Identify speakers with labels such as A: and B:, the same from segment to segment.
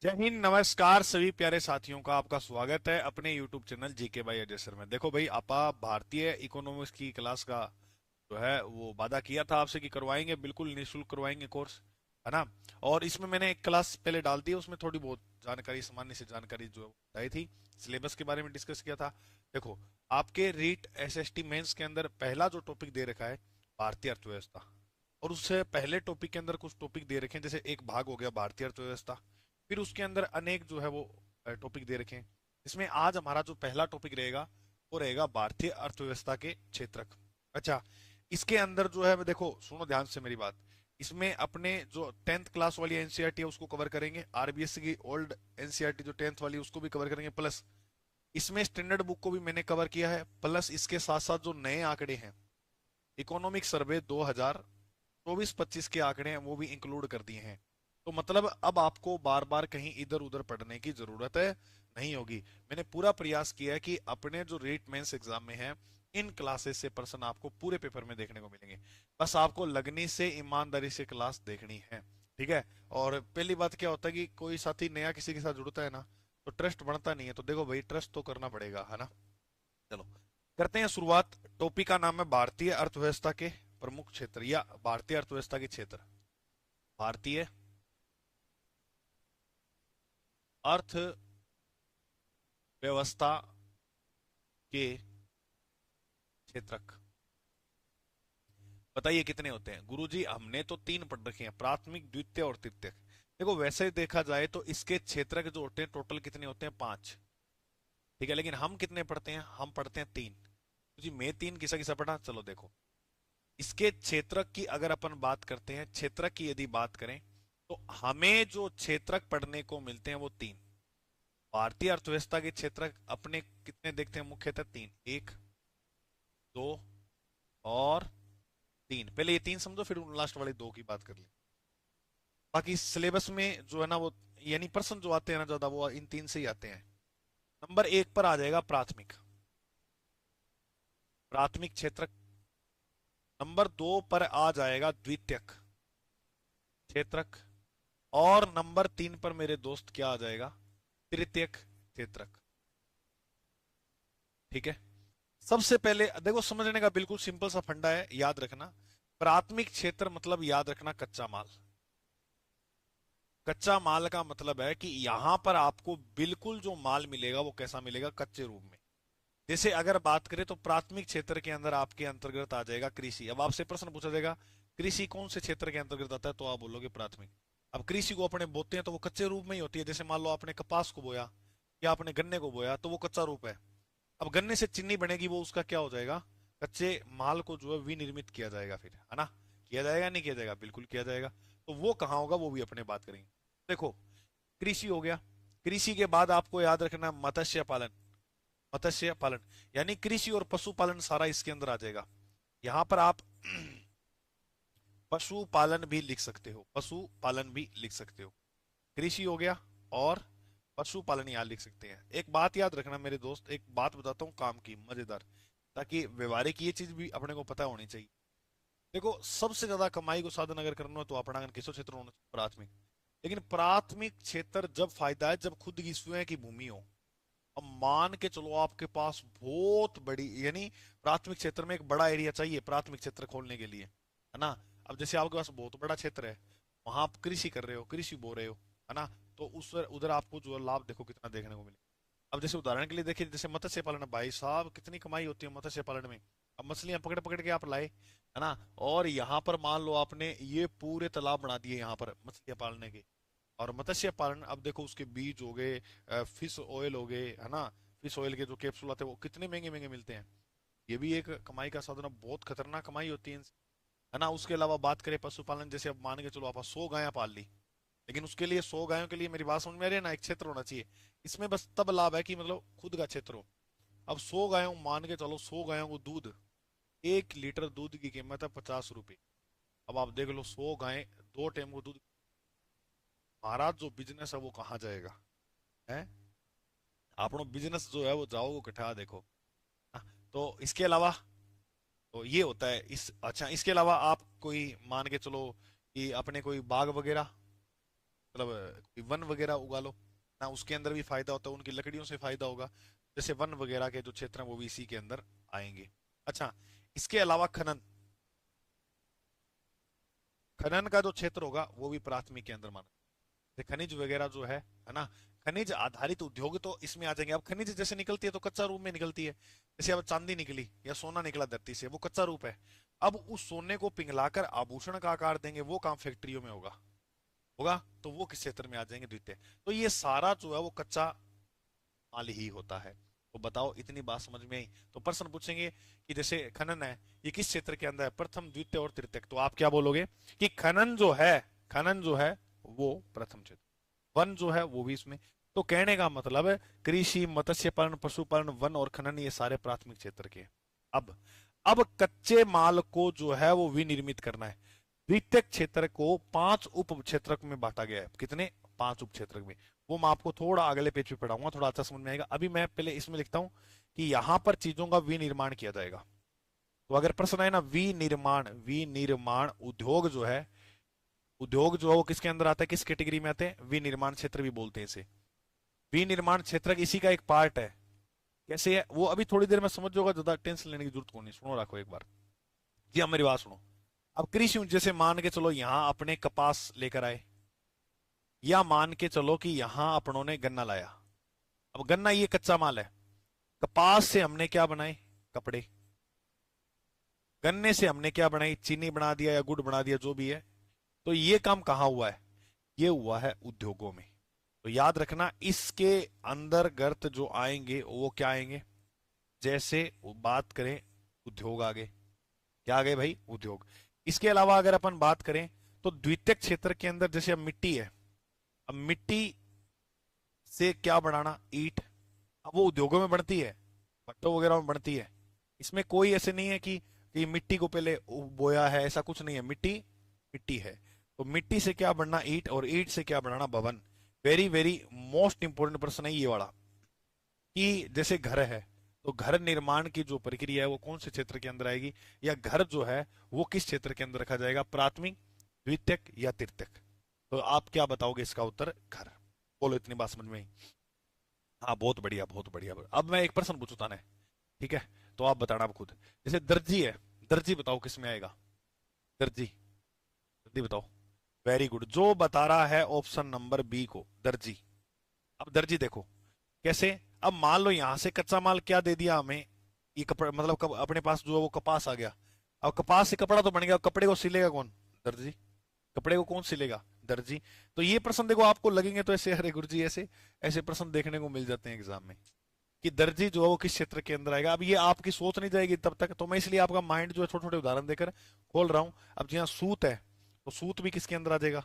A: जय हिंद, नमस्कार सभी प्यारे साथियों का आपका स्वागत है अपने YouTube channel GK by Ajay sir में। देखो भाई, आपा भारतीय इकोनॉमिक्स की क्लास का जो है वो वादा किया था आपसे कि करवाएंगे, बिल्कुल निःशुल्क करवाएंगे कोर्स, है ना। और इसमें मैंने एक क्लास पहले डाल दी है, उसमें थोड़ी बहुत जानकारी, सामान्य सी जानकारी जो है वो बताई थी। सिलेबस के बारे में डिस्कस किया था। देखो, आपके रीट एसएसटी मेंस के अंदर पहला जो टॉपिक दे रखा है, भारतीय अर्थव्यवस्था। और उससे पहले टॉपिक के अंदर कुछ टॉपिक दे रखे हैं, जैसे एक भाग हो गया भारतीय अर्थव्यवस्था। फिर उसके अंदर अनेक जो है वो टॉपिक दे रखे हैं। इसमें आज हमारा जो पहला टॉपिक रहेगा वो रहेगा भारतीय अर्थव्यवस्था के क्षेत्रक। अच्छा, इसके अंदर जो है, देखो सुनो ध्यान से मेरी बात। इसमें अपने जो 10th क्लास वाली एनसीईआरटी है उसको कवर करेंगे, आरबीएससी की ओल्ड एनसीईआरटी जो 10th वाली उसको भी कवर करेंगे, प्लस इसमें स्टैंडर्ड बुक को भी मैंने कवर किया है, प्लस इसके साथ साथ जो नए आंकड़े हैं, इकोनॉमिक सर्वे 2024-25 के आंकड़े हैं वो भी इंक्लूड कर दिए हैं। तो मतलब अब आपको बार बार कहीं इधर उधर पढ़ने की जरूरत है नहीं होगी। मैंने पूरा प्रयास किया है कि अपने जो रीट मेंस एग्जाम में है, इन क्लासेस से पर्सन आपको पूरे पेपर में देखने को मिलेंगे। बस आपको लगनी से, ईमानदारी से क्लास देखनी है, ठीक है। और पहली बात क्या होता है कि कोई साथी नया किसी के साथ जुड़ता है ना, तो ट्रस्ट बनता नहीं है। तो देखो भाई, ट्रस्ट तो करना पड़ेगा, है ना। चलो करते हैं शुरुआत। टॉपिक का नाम है भारतीय अर्थव्यवस्था के प्रमुख क्षेत्र, या भारतीय अर्थव्यवस्था के क्षेत्र। भारतीय अर्थव्यवस्था के क्षेत्रक। बताइए कितने होते हैं गुरुजी? हमने तो तीन पढ़ रखे हैं, प्राथमिक, द्वितीय और तृतीय। देखो वैसे देखा जाए तो इसके क्षेत्रक जो होते हैं टोटल कितने होते हैं? पांच, ठीक है। लेकिन हम कितने पढ़ते हैं? हम पढ़ते हैं तीन। जी मैं तीन, किसा किसा पढ़ा? चलो देखो, इसके क्षेत्रक की अगर अपन बात करते हैं, क्षेत्रक की यदि बात करें, तो हमें जो क्षेत्रक पढ़ने को मिलते हैं वो तीन। भारतीय अर्थव्यवस्था के क्षेत्रक अपने कितने देखते हैं? मुख्यतः तीन, एक, दो और तीन। पहले ये तीन समझो, फिर लास्ट वाले दो की बात कर ले। बाकी सिलेबस में जो है ना वो, यानी प्रश्न जो आते हैं ना ज्यादा, वो इन तीन से ही आते हैं। नंबर एक पर आ जाएगा प्राथमिक, प्राथमिक क्षेत्रक। नंबर दो पर आ जाएगा द्वितीयक क्षेत्रक। और नंबर तीन पर मेरे दोस्त क्या आ जाएगा? तृतीयक क्षेत्रक, ठीक है। सबसे पहले देखो, समझने का बिल्कुल सिंपल सा फंडा है, याद रखना। प्राथमिक क्षेत्र मतलब याद रखना कच्चा माल। कच्चा माल का मतलब है कि यहां पर आपको बिल्कुल जो माल मिलेगा वो कैसा मिलेगा? कच्चे रूप में। जैसे अगर बात करें तो प्राथमिक क्षेत्र के अंदर आपके अंतर्गत आ जाएगा कृषि। अब आपसे प्रश्न पूछा जाएगा, कृषि कौन से क्षेत्र के अंतर्गत आता है? तो आप बोलोगे प्राथमिक। अब कृषि को अपने बोते हैं तो वो कच्चे रूप में ही होती है। जैसे मान लो आपने कपास को बोया या आपने गन्ने को बोया, तो वो कच्चा रूप है। अब गन्ने से चीनी बनेगी, वो उसका क्या हो जाएगा? कच्चे माल को जो है विनिर्मित किया जाएगा, फिर, है ना। किया जाएगा नहीं किया जाएगा? बिल्कुल किया जाएगा। तो वो कहाँ होगा वो भी अपने बात करेंगे। देखो, कृषि हो गया। कृषि के बाद आपको याद रखना मत्स्य पालन। मत्स्य पालन यानी कृषि और पशुपालन सारा इसके अंदर आ जाएगा। यहां पर आप पशुपालन भी लिख सकते हो, पशुपालन भी लिख सकते हो। कृषि हो गया और पशुपालन यहाँ लिख सकते हैं। एक बात याद रखना मेरे दोस्त, एक बात बताता हूँ काम की, मजेदार, ताकि व्यवहारिक ये चीज भी अपने को पता होनी चाहिए। देखो, सबसे ज्यादा कमाई को साधन अगर करना हो तो अपना किसो क्षेत्र होना चाहिए? प्राथमिक। लेकिन प्राथमिक क्षेत्र जब फायदा है जब खुद की स्वयं की भूमि हो। अब मान के चलो आपके पास बहुत बड़ी, यानी प्राथमिक क्षेत्र में एक बड़ा एरिया चाहिए प्राथमिक क्षेत्र खोलने के लिए, है ना। अब जैसे आपके पास बहुत बड़ा क्षेत्र है, वहां आप कृषि कर रहे हो, कृषि बो रहे हो, है ना। तो उस उधर आपको जो है लाभ देखो कितना देखने को मिले। अब जैसे उदाहरण के लिए देखिए, जैसे मत्स्य पालन है, भाई साहब कितनी कमाई होती है मत्स्य पालन में। अब मछलियां पकड़ पकड़ के आप लाए, है ना। और यहाँ पर मान लो आपने ये पूरे तालाब बना दिए यहाँ पर मछलियां पालने के। और मत्स्य पालन, अब देखो उसके बीज हो गए, फिश ऑयल हो गए, है ना। फिश ऑयल के जो कैप्सूल आते हैं वो कितने महंगे महंगे मिलते हैं। ये भी एक कमाई का साधन है, बहुत खतरनाक कमाई होती है इनसे, है ना। उसके अलावा बात करें पशुपालन, जैसे अब मान के चलो आप 100 गायें पाल ली। लेकिन उसके लिए 100 गायों के लिए, मेरी बात समझ में आ रही है ना, एक क्षेत्र होना चाहिए। इसमें बस तब लाभ है कि मतलब खुद का क्षेत्र हो। अब 100 गायों, मान के चलो 100 गायों को दूध, 1 लीटर दूध की कीमत है 50 रुपए। अब आप देख लो, 100 गायें, 2 टाइम को दूध, महाराज जो बिजनेस है वो कहाँ जाएगा? है आपनो बिजनेस जो है वो जाओ वो कठा देखो। हाँ, तो इसके अलावा तो ये होता है इस, अच्छा इसके अलावा आप कोई मान के चलो कि अपने कोई बाग वगैरह, मतलब वन वगैरह उगा लो ना, उसके अंदर भी फायदा होता है, उनकी लकड़ियों से फायदा होगा। जैसे वन वगैरह के जो क्षेत्र हैं वो भी इसी के अंदर आएंगे। अच्छा, इसके अलावा खनन, खनन का जो क्षेत्र होगा वो भी प्राथमिक के अंदर माना। जैसे खनिज वगैरह जो है ना, खनिज आधारित उद्योग तो इसमें आ जाएंगे। अब खनिज जैसे निकलती है तो कच्चा रूप में निकलती है। जैसे अब चांदी निकली या सोना निकला धरती से, वो कच्चा रूप है। अब उस सोने को पिघलाकर आभूषण का आकार देंगे, वो काम फैक्ट्रियों में होगा। होगा तो वो किस क्षेत्र में आ जाएंगे? द्वितीय। तो ये सारा जो है वो कच्चा माल ही होता है। तो बताओ, इतनी बात समझ में आई? तो प्रश्न पूछेंगे कि जैसे खनन है, ये किस क्षेत्र के अंदर है? प्रथम, द्वितीय और तृतीय। तो आप क्या बोलोगे कि खनन जो है, खनन जो है वो प्रथम क्षेत्र, वन जो है वो भी इसमें। तो कहने का मतलब है कृषि, मत्स्य पालन, पशुपालन, वन और खनन ये सारे प्राथमिक क्षेत्र के हैं। अब अब कच्चे माल को जो है वो विनिर्मित करना है। द्वितीयक क्षेत्र को 5 उप क्षेत्र में बांटा गया है। कितने? 5 उप क्षेत्र में। वो मैं आपको थोड़ा अगले पेज पे पढ़ाऊंगा, थोड़ा अच्छा समझ में आएगा। अभी मैं पहले इसमें लिखता हूं कि यहां पर चीजों का विनिर्माण किया जाएगा। तो अगर प्रश्न आए ना, विनिर्माण, विनिर्माण उद्योग जो है, उद्योग जो है वो किसके अंदर आता है, किस कैटेगरी में आते हैं? विनिर्माण क्षेत्र भी बोलते हैं इसे। विनिर्माण क्षेत्र इसी का एक पार्ट है। कैसे है वो अभी थोड़ी देर में समझ जाओगा, ज्यादा टेंशन लेने की जरूरत को नहीं। सुनो, रखो एक बार। जी हाँ, मेरी बात सुनो। अब कृषि, जैसे मान के चलो यहाँ अपने कपास लेकर आए, या मान के चलो कि यहाँ अपनों ने गन्ना लाया। अब गन्ना ये कच्चा माल है। कपास से हमने क्या बनाए? कपड़े। गन्ने से हमने क्या बनाई? चीनी बना दिया या गुड़ बना दिया, जो भी है। तो ये काम कहाँ हुआ है? ये हुआ है उद्योगों में। तो याद रखना, इसके अंदर गर्त जो आएंगे वो क्या आएंगे? जैसे बात करें उद्योग आगे, क्या आ गए भाई? उद्योग। इसके अलावा अगर अपन बात करें तो द्वितीयक क्षेत्र के अंदर जैसे अब मिट्टी है, अब मिट्टी से क्या बनाना? ईंट। अब वो उद्योगों में बनती है, भट्टों वगैरह में बनती है। इसमें कोई ऐसे नहीं है कि मिट्टी को पहले बोया है, ऐसा कुछ नहीं है। मिट्टी मिट्टी है। तो मिट्टी से क्या बनना? ईंट। और ईंट से क्या बनाना? भवन। वेरी वेरी मोस्ट इंपोर्टेंट प्रश्न है ये वाला, कि जैसे घर है, तो घर निर्माण की जो प्रक्रिया है वो कौन से क्षेत्र के अंदर आएगी? या घर जो है वो किस क्षेत्र के अंदर रखा जाएगा? प्राथमिक, द्वितीयक या तृतीयक? तो आप क्या बताओगे इसका उत्तर? घर। बोलो, इतनी बात समझ में आई? हाँ, बहुत बढ़िया, बहुत बढ़िया। अब मैं एक प्रश्न पूछता है, ठीक है? तो आप बताना अब खुद। जैसे दर्जी है, दर्जी बताओ किस में आएगा? दर्जी, जल्दी बताओ। वेरी गुड, जो बता रहा है ऑप्शन नंबर बी को, दर्जी। अब दर्जी देखो कैसे। अब मान लो यहां से कच्चा माल क्या दे दिया हमें? ये कपड़ा, मतलब अपने पास जो है वो कपास आ गया। अब कपास से कपड़ा तो बन गया, कपड़े को सिलेगा कौन? दर्जी। कपड़े को कौन सिलेगा? दर्जी। तो ये प्रश्न देखो आपको लगेंगे तो ऐसे, अरे गुरुजी ऐसे ऐसे प्रश्न देखने को मिल जाते हैं एग्जाम में, कि दर्जी जो है वो किस क्षेत्र के अंदर आएगा। अब ये आपकी सोच नहीं जाएगी तब तक, तो मैं इसलिए आपका माइंड जो है छोटे छोटे उदाहरण देकर खोल रहा हूँ। अब जी हाँ, सूत है, तो सूत भी किसके अंदर आ जाएगा?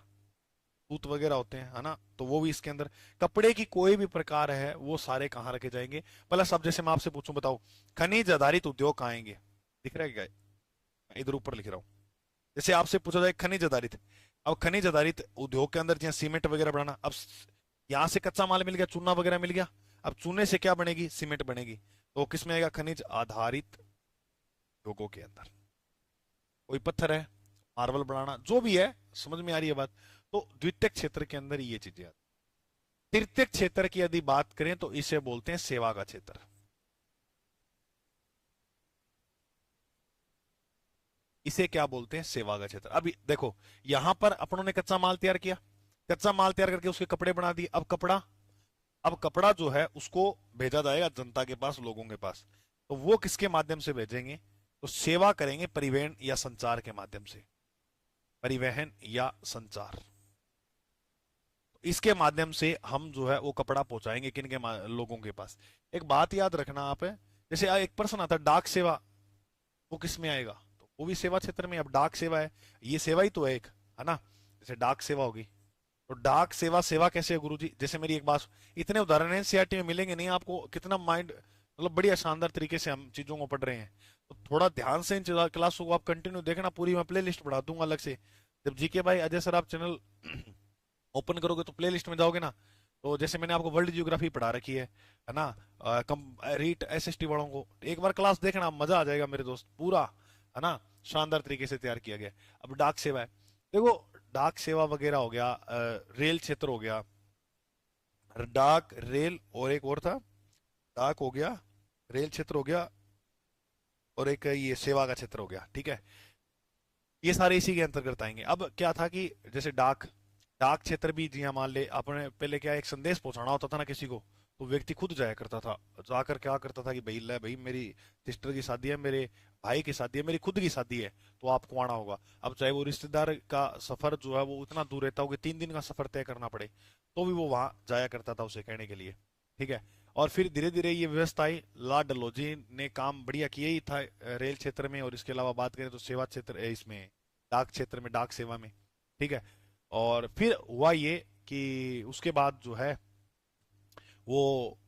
A: सूत वगैरह होते हैं, है ना, तो वो भी इसके अंदर। कपड़े की कोई भी प्रकार है वो सारे कहाँ रखे जाएंगे? प्लस अब जैसे मैं आपसे पूछूं, बताओ खनिज आधारित उद्योग कहाँ आएंगे? दिख रहा है क्या? इधर ऊपर लिख रहा हूँ। जैसे आपसे पूछा जाए खनिज आधारित, अब खनिज आधारित उद्योग के अंदर जहाँ सीमेंट वगैरह बनाना, अब यहाँ से कच्चा माल मिल गया, चूना वगैरह मिल गया। अब चूने से क्या बनेगी? सीमेंट बनेगी। तो वो किस में आएगा? खनिज आधारित उद्योगों के अंदर। कोई पत्थर है, मार्बल बनाना, जो भी है, समझ में आ रही है बात? तो द्वितीयक क्षेत्र के अंदर ये चीजें आती। तृतीयक क्षेत्र की यदि बात करें तो इसे बोलते हैं सेवा का क्षेत्र। इसे क्या बोलते हैं? सेवा का क्षेत्र। अभी देखो, यहां पर अपनों ने कच्चा माल तैयार किया, कच्चा माल तैयार करके उसके कपड़े बना दिए। अब कपड़ा जो है उसको भेजा जाएगा जनता के पास, लोगों के पास। तो वो किसके माध्यम से भेजेंगे? तो सेवा करेंगे परिवहन या संचार के माध्यम से। परिवहन या संचार, इसके माध्यम से हम जो है वो कपड़ा पहुंचाएंगे किन के लोगों के पास। एक बात याद रखना आप, जैसे एक प्रश्न आता है डाक सेवा, वो किस में आएगा? तो वो भी सेवा क्षेत्र में। अब डाक सेवा है, ये सेवा ही तो है एक, है ना? जैसे डाक सेवा होगी, तो डाक सेवा, सेवा कैसे है गुरुजी? जैसे मेरी एक बात, इतने उदाहरण है सीआरटी में मिलेंगे नहीं आपको। कितना माइंड, मतलब बढ़िया शानदार तरीके से हम चीजों को पढ़ रहे हैं। तो थोड़ा ध्यान से इन क्लासों को आप कंटिन्यू देखना, पूरी मैं प्ले लिस्ट बढ़ा दूंगा अलग से। जब जीके भाई अजय सर आप चैनल ओपन करोगे तो प्ले लिस्ट में जाओगे ना, तो जैसे मैंने आपको वर्ल्ड जियोग्राफी पढ़ा रखी है ना, रीट एसएसटी वालों को एक बार क्लास देखना, मजा आ जाएगा मेरे दोस्त, पूरा, है ना, शानदार तरीके से तैयार किया गया। अब डाक सेवा है, देखो डाक सेवा वगैरह हो गया, रेल क्षेत्र हो गया, डाक रेल, और एक और था, डाक हो गया, रेल क्षेत्र हो गया, और एक ये सेवा का क्षेत्र हो गया, ठीक है। ये सारे इसी के अंतर्गत आएंगे। अब क्या था कि जैसे डाक, डाक क्षेत्र भी जी हाँ, मान ले आपने पहले क्या, एक संदेश पहुंचाना होता था ना किसी को, तो व्यक्ति खुद जाया करता था, जाकर क्या करता था कि भाई ले भाई मेरी सिस्टर की शादी है, मेरे भाई की शादी है, मेरी खुद की शादी है, तो आपको आना होगा। अब चाहे वो रिश्तेदार का सफर जो है वो इतना दूर रहता हो कि 3 दिन का सफर तय करना पड़े, तो भी वो वहां जाया करता था उसे कहने के लिए, ठीक है। और फिर धीरे धीरे ये व्यवस्था आई, ला डलोजी ने काम बढ़िया किया ही था रेल क्षेत्र में, और इसके अलावा बात करें तो सेवा क्षेत्र इसमें, डाक क्षेत्र में, डाक सेवा में, ठीक है। और फिर हुआ ये कि उसके बाद जो है वो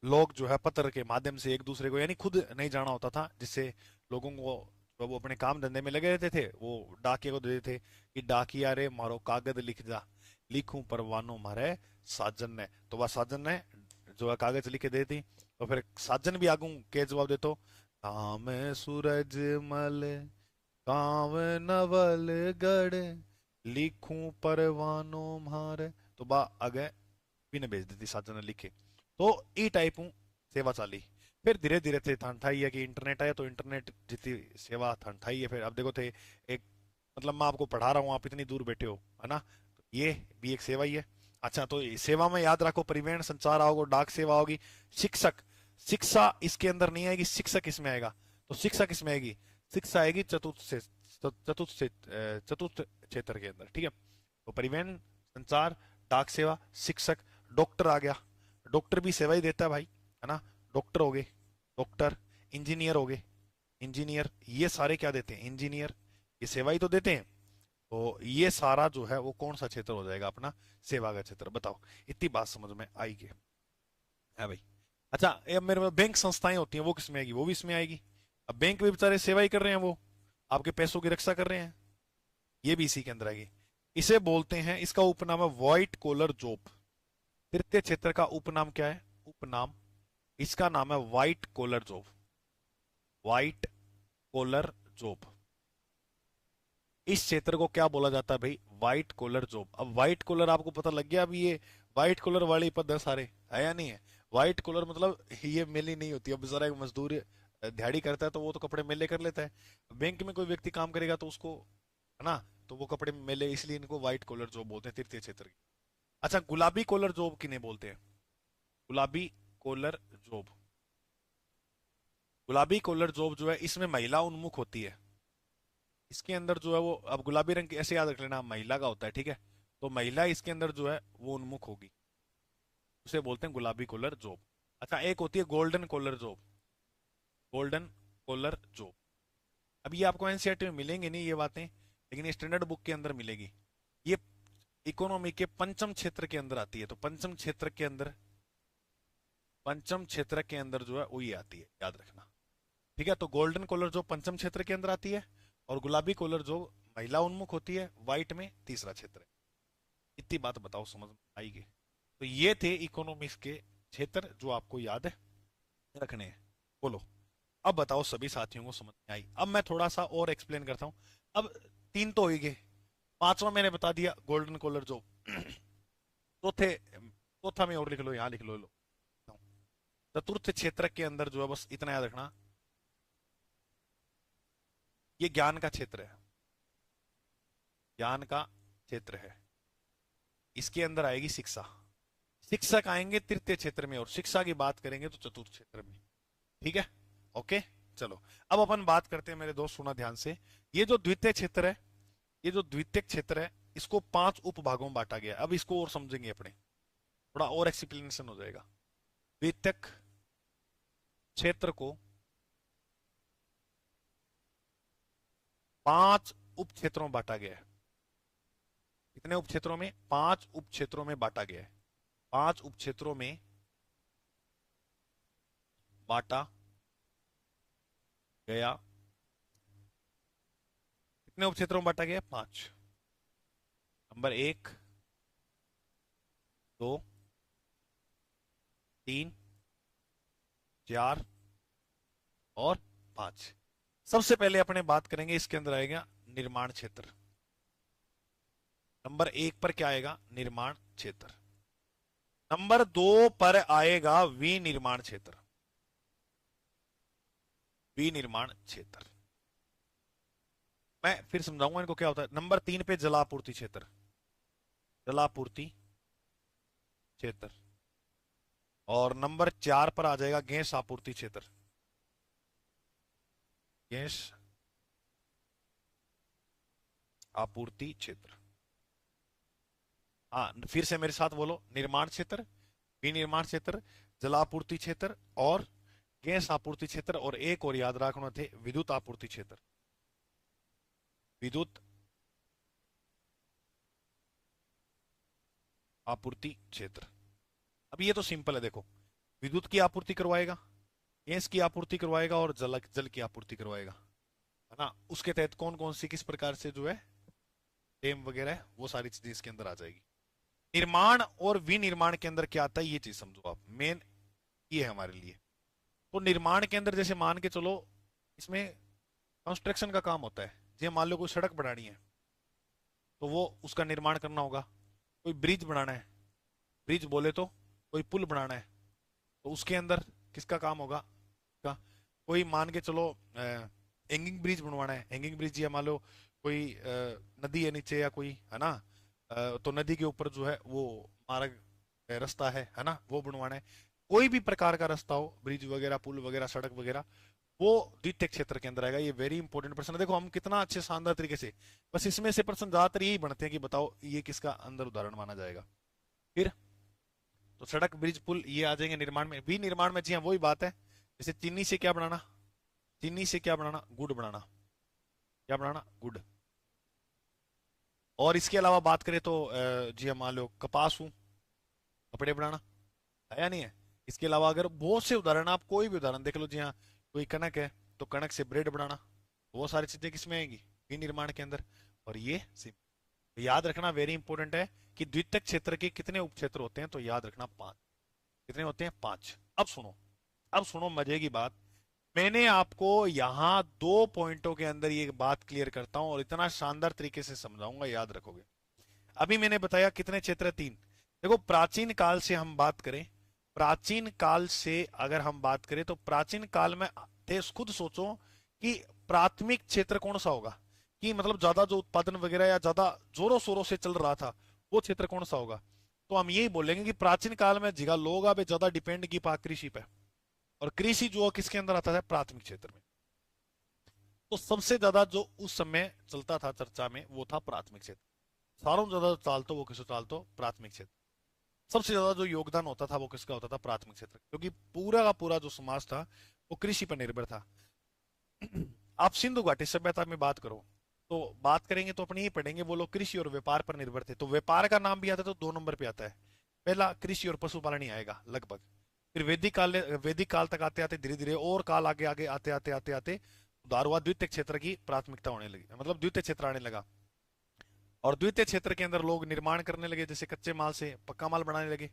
A: लोग जो है पत्र के माध्यम से एक दूसरे को, यानी खुद नहीं जाना होता था, जिससे लोगों को, जब वो अपने काम धंधे में लगे रहते थे, वो डाकिया को दे देते थे कि डाकिया रे मारो कागज लिख जा, लिखूं परवानो मारे साजन ने, तो वह साजन ने जो है कागज लिख के दे दी। तो फिर साजन भी आगू के जवाब देतो, काम सूरज मल, काम नवल गढ़, लिखूं परवानो मारे, तो बा आगे भी ने भेज दी थी साजन ने लिखे। तो ई टाइप हूँ सेवा चाली। फिर धीरे धीरे थे थान ठाई है कि इंटरनेट आया, तो इंटरनेट जितनी सेवा थान ठाई है। फिर अब देखो थे एक, मतलब मैं आपको पढ़ा रहा हूँ, आप इतनी दूर बैठे हो, है ना, तो ये भी एक सेवा ही है। अच्छा, तो सेवा में याद रखो, परिवहन संचार आओगे, डाक सेवा होगी, शिक्षक, शिक्षा इसके अंदर नहीं आएगी, शिक्षक इसमें आएगा। तो शिक्षा किसमें आएगी, शिक्षा आएगी चतुर्थ से, चतुर्थ क्षेत्र के अंदर, ठीक है। तो परिवहन, संचार, डाक सेवा, शिक्षक, डॉक्टर आ गया, डॉक्टर भी सेवा ही देता है भाई, है ना। डॉक्टर हो गए, डॉक्टर, इंजीनियर हो गए, इंजीनियर, ये सारे क्या देते हैं, इंजीनियर, ये सेवा ही तो देते हैं। तो ये सारा जो है वो कौन सा क्षेत्र हो जाएगा अपना, सेवा का क्षेत्र। बताओ, इतनी बात समझ में आएगी, है भाई। अच्छा, ये अब मेरे बैंक संस्थाएं होती हैं, वो किसमें आएगी, वो भी इसमें आएगी। अब बैंक भी बेचारे सेवा ही कर रहे हैं, वो आपके पैसों की रक्षा कर रहे हैं, ये भी इसी के अंदर आएगी। इसे बोलते हैं, इसका उपनाम है व्हाइट कॉलर जॉब। तृतीय क्षेत्र का उपनाम क्या है, उपनाम, इसका नाम है white collar job, white collar job. इस क्षेत्र को क्या बोला जाता है भाई, व्हाइट कॉलर जॉब। अब व्हाइट कॉलर आपको पता लग गया, अभी ये व्हाइट कॉलर वाले पद है सारे, है या नहीं है। व्हाइट कॉलर मतलब ये मेली नहीं होती, अब बेचारा एक मजदूर दिहाड़ी करता है तो वो तो कपड़े मेले कर लेता है, बैंक में कोई व्यक्ति काम करेगा तो उसको, है ना, तो वो कपड़े मेले, इसलिए इनको व्हाइट कॉलर जॉब बोलते हैं तृतीय क्षेत्र की। अच्छा, गुलाबी कॉलर जॉब किन्हें बोलते हैं, गुलाबी कॉलर जॉब, गुलाबी कॉलर जॉब जो है इसमें महिला उन्मुख होती है। इसके अंदर जो है वो, अब गुलाबी रंग ऐसे याद रख लेना, महिला का होता है, ठीक है। तो महिला इसके अंदर जो है वो उन्मुख होगी, उसे बोलते हैं गुलाबी कॉलर जॉब। अच्छा, एक होती है golden collar job, golden collar job. अब ये आपको एनसीईआरटी में मिलेंगे नहीं ये बातें, लेकिन ये स्टैंडर्ड बुक के अंदर मिलेगी। ये इकोनॉमी के पंचम क्षेत्र के अंदर आती है, तो पंचम क्षेत्र के अंदर, पंचम क्षेत्र के अंदर जो है वो ये आती है, याद रखना, ठीक है। तो गोल्डन कॉलर जो पंचम क्षेत्र के अंदर आती है, और गुलाबी कॉलर जो महिला उन्मुख होती है, व्हाइट में तीसरा क्षेत्र है। इतनी बात बताओ समझ में आएगी। तो ये थे इकोनॉमिक्स के क्षेत्र जो आपको याद रखने हैं। बोलो, अब बताओ सभी साथियों को समझ में आई। अब मैं थोड़ा सा और एक्सप्लेन करता हूं। अब तीन तो हो ही गए, पांचवा मैंने बता दिया गोल्डन कॉलर जो। चौथे, चौथा में और लिख लो, यहां लिख लो। चतुर्थ क्षेत्र के अंदर जो है बस इतना याद रखना, ये ज्ञान का क्षेत्र है, ज्ञान का क्षेत्र है। इसके अंदर आएगी शिक्षा, शिक्षक आएंगे तृतीय क्षेत्र में, और शिक्षा की बात करेंगे तो चतुर्थ क्षेत्र में, ठीक है। ओके, चलो अब अपन बात करते हैं मेरे दोस्त, सुना ध्यान से। ये जो द्वितीय क्षेत्र है, ये जो द्वितीय क्षेत्र है, इसको 5 उपभागों में बांटा गया है। अब इसको और समझेंगे अपने, थोड़ा और एक्सप्लेनेशन हो जाएगा। द्वितीय क्षेत्र को 5 उप क्षेत्रों में बांटा गया है। कितने उप क्षेत्रों में, 5 उप क्षेत्रों में बांटा गया है, 5 उप क्षेत्रों में बांटा गया। कितने उप क्षेत्रों में बांटा गया, 5। नंबर 1, 2, 3, 4 और 5। सबसे पहले अपने बात करेंगे, इसके अंदर आएगा निर्माण क्षेत्र। नंबर 1 पर क्या आएगा? निर्माण क्षेत्र। नंबर 2 पर आएगा विनिर्माण क्षेत्र। विनिर्माण क्षेत्र मैं फिर समझाऊंगा इनको क्या होता है। नंबर 3 पे जलापूर्ति क्षेत्र। जलापूर्ति क्षेत्र। और नंबर 4 पर आ जाएगा गैस आपूर्ति क्षेत्र। गैस आपूर्ति क्षेत्र। हाँ, फिर से मेरे साथ बोलो। निर्माण क्षेत्र, विनिर्माण क्षेत्र, जलापूर्ति क्षेत्र और गैस आपूर्ति क्षेत्र। और एक और याद रखना थे, विद्युत आपूर्ति क्षेत्र। विद्युत आपूर्ति क्षेत्र। अब ये तो सिंपल है, देखो। विद्युत की आपूर्ति करवाएगा, गैस की आपूर्ति करवाएगा और जल जल की आपूर्ति करवाएगा, है ना। उसके तहत कौन कौन सी किस प्रकार से जो है डैम वगैरह है, वो सारी चीजें इसके अंदर आ जाएगी। निर्माण और विनिर्माण के अंदर क्या आता है, ये चीज समझो आप। मेन ये है हमारे लिए। तो निर्माण के अंदर जैसे मान के चलो, इसमें कंस्ट्रक्शन का काम होता है। जैसे मान लो कोई सड़क बनानी है, तो वो उसका निर्माण करना होगा। कोई ब्रिज बनाना है, ब्रिज बोले तो कोई पुल बनाना है, तो उसके अंदर किसका काम होगा? का कोई मान के चलो हैंगिंग ब्रिज बनवाना है। हैंगिंग ब्रिज, या मान लो कोई नदी है नीचे या कोई, है ना। तो नदी के ऊपर जो है वो मार्ग, रास्ता है ना, वो बनवाना है। कोई भी प्रकार का रास्ता हो, ब्रिज वगैरह, पुल वगैरह, सड़क वगैरह, वो द्वितीय क्षेत्र के अंदर आएगा। ये वेरी इंपॉर्टेंट प्रश्न है। देखो हम कितना अच्छे शानदार तरीके से, बस इसमें से प्रश्न ज्यादातर यही बनते हैं कि बताओ ये किसका अंदर उदाहरण माना जाएगा। फिर तो सड़क, ब्रिज, पुल ये आ जाएंगे निर्माण में। भी निर्माण में जी हाँ, वही बात है। जैसे चीनी से क्या बनाना? चीनी से क्या बनाना? गुड़ बनाना। क्या बनाना? गुड़। और इसके अलावा बात करें तो जी हाँ, मान लो कपास हूं, कपड़े बनाना है या नहीं है। इसके अलावा अगर बहुत से उदाहरण, आप कोई भी उदाहरण देख लो, जी हाँ, कोई कनक है तो कनक से ब्रेड बनाना। वो सारी चीजें किसमें आएंगी? विनिर्माण के अंदर। और ये तो याद रखना, वेरी इंपॉर्टेंट है कि द्वितीयक क्षेत्र के कितने उप क्षेत्र होते हैं, तो याद रखना 5। कितने होते हैं? 5। अब सुनो, अब सुनो मजे की बात। मैंने आपको यहां 2 पॉइंटों के अंदर ये बात क्लियर करता हूं और इतना शानदार तरीके से समझाऊंगा, याद रखोगे। अभी मैंने बताया कितने क्षेत्र? 3। देखो प्राचीन काल से हम बात करें, प्राचीन काल से अगर हम बात करें तो प्राचीन काल में थे, खुद सोचो कि प्राथमिक क्षेत्र कौन सा होगा, कि मतलब ज्यादा जो उत्पादन वगैरह या ज्यादा जोरों शोरों से चल रहा था, वो क्षेत्र कौन सा होगा। तो हम यही बोलेंगे कि प्राचीन काल में जिगा लोग अब ज्यादा डिपेंड की पा कृषि पे। और कृषि जो किसके अंदर आता है? प्राथमिक क्षेत्र में। तो सबसे ज्यादा जो उस समय चलता था चर्चा में, वो था प्राथमिक क्षेत्र। सारों ज्यादा चालतो वो किसको चालतो? प्राथमिक क्षेत्र। सबसे ज्यादा जो योगदान होता था वो किसका होता था? प्राथमिक क्षेत्र। क्योंकि पूरा का पूरा जो समाज था वो कृषि पर निर्भर था। आप सिंधु घाटी सभ्यता में बात करो, तो बात करेंगे तो अपने ही पढ़ेंगे, वो लोग कृषि और व्यापार पर निर्भर थे। तो व्यापार का नाम भी आता है तो 2 नंबर पे आता है। पहला कृषि और पशुपालन ही आएगा लगभग। फिर वैदिक काल तक आते आते धीरे धीरे और काल आगे आगे आते आते आते आते उदार हुआ, द्वितीय क्षेत्र की प्राथमिकता होने लगी, मतलब द्वितीय क्षेत्र आने लगा। और द्वितीय क्षेत्र के अंदर लोग निर्माण करने लगे, जैसे कच्चे माल से पक्का माल बनाने लगे।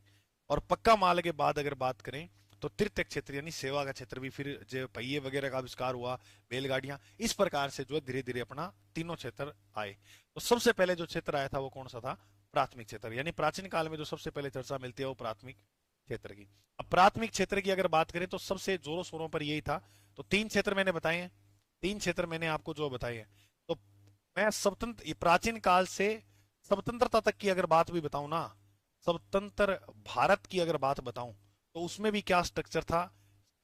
A: और पक्का माल के बाद अगर बात करें तो तृतीय क्षेत्र यानी सेवा का क्षेत्र भी, फिर जो पहिए वगैरह का आविष्कार हुआ, बैलगाड़ियां, इस प्रकार से जो है धीरे धीरे अपना तीनों क्षेत्र आए। तो सबसे पहले जो क्षेत्र आया था वो कौन सा था? प्राथमिक क्षेत्र। यानी प्राचीन काल में जो सबसे पहले चर्चा मिलती है वो प्राथमिक क्षेत्र की। अब प्राथमिक क्षेत्र की अगर बात करें तो सबसे जोरों शोरों पर यही था। तो 3 क्षेत्र मैंने बताए हैं, 3 क्षेत्र मैंने आपको जो बताए हैं। तो मैं स्वतंत्र प्राचीन काल से स्वतंत्रता तक की अगर बात भी बताऊं ना, स्वतंत्र भारत की अगर बात बताऊं, तो उसमें भी क्या स्ट्रक्चर था?